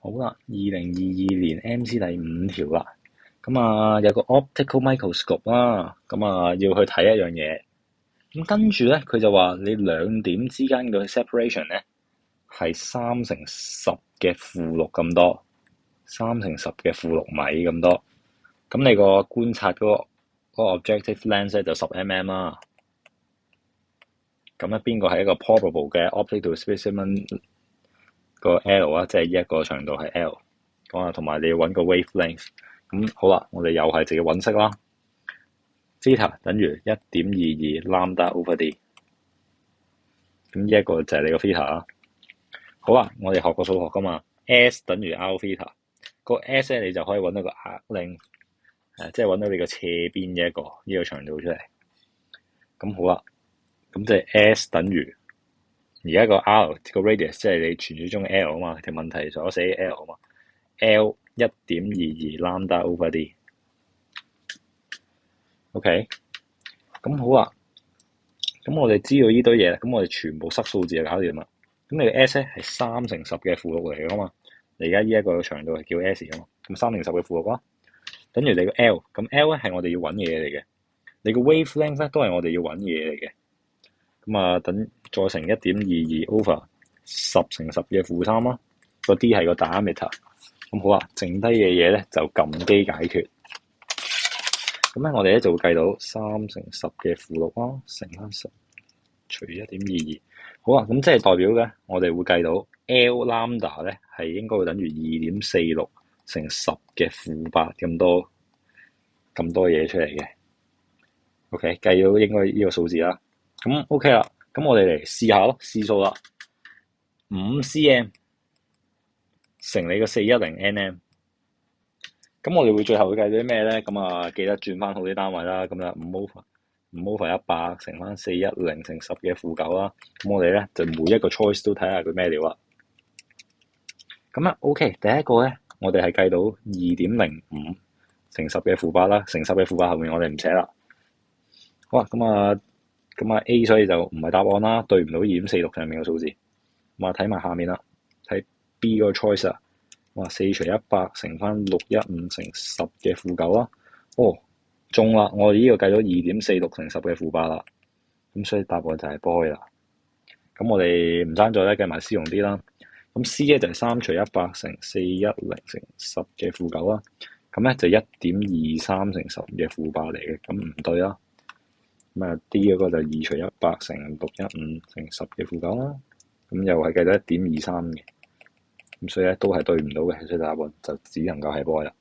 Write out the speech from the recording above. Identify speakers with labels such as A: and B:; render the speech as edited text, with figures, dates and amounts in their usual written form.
A: 好啦，2022年 MC 第5條啦。咁啊，有個 optical microscope 啦。咁啊，要去睇一樣嘢。咁跟住咧，佢就話你兩點之間嘅 separation 咧係3×10嘅負六咁多，3×10嘅負六米咁多。咁你個觀察嗰個 objective lens 咧就10mm 啦。咁咧邊個係一個 probable 嘅 optical specimen 個 L 啊，即係呢一個長度係 L。咁啊，同埋你要揾個 wavelength。咁好啦，我哋又係直接揾式啦。Theta 等於1.22 lambda over d。咁呢一個就係你個 theta 啦。好啦，我哋學過數學噶嘛 ，S 等於 r theta。個 S 咧，你就可以揾到個 arc length，即係揾到你個斜邊嘅呢個長度出嚟。咁好啦，咁即係 S 等於而家個 R 個 radius，即係你傳説中嘅 L 啊嘛，條問題所寫 L 啊嘛 ，L 1.22 lambda over d。OK， 咁好啦，咁我哋知道呢堆嘢，咁我哋全部塞數字就搞掂啦。咁你個 S 咧係3×10嘅負六嚟噶嘛？你而家呢一個長度係叫 S 噶嘛？咁3×10嘅負六啦，等於你個 L。咁 L 咧係我哋要揾嘅嘢嚟嘅，你個 wavelength 咧都係我哋要揾嘅嘢嚟嘅。咁啊，等再乘1.22 over 10×10嘅負3啦，個 D 係個 diameter。咁好啦，剩低嘅嘢咧就撳機解決。咁咧我哋咧就會計到3×10嘅負六啦，乘翻10除1.22。好啦，咁即係代表嘅，我哋會計到 L lambda 咧係應該會等於2.46乘10嘅負8咁多嘢出嚟嘅。OK， 計到應該呢個數字啦。咁 OK 啦，咁我哋嚟試下咯，試數啦。5cm 乘你個410nm。咁我哋會最後會計到啲咩咧？咁啊，記得轉翻好啲單位啦。咁啊，5 over 100乘翻410乘10嘅負9啦。咁我哋咧就每一個 choice 都睇下佢咩料啦。咁啊 ，OK， 第一個咧，我哋係計到2.05乘10嘅負8啦，乘10嘅負8後面我哋唔寫啦。好啦，咁啊 A 所以就唔係答案啦，對唔到2.46上面嘅數字。咁啊睇埋下面啦，睇 B 嗰個 choice 啊。哇，4除100乘翻615乘10嘅負9啦。哦，中啦！我哋呢個計咗2.46乘10嘅負8啦。咁所以答案就係 boy 啦。咁我哋唔爭在咧計埋 C 同 D 啦。咁 C 咧就係3除100乘410乘10嘅負9啦。咁咧就1.23乘10嘅負8嚟嘅，咁唔對啦。咁啊 D 嗰個就2除100乘615乘10嘅負9啦。咁又係計到1.23嘅。咁所以咧都係對唔到嘅，所以答案就只能夠係 boy 啦。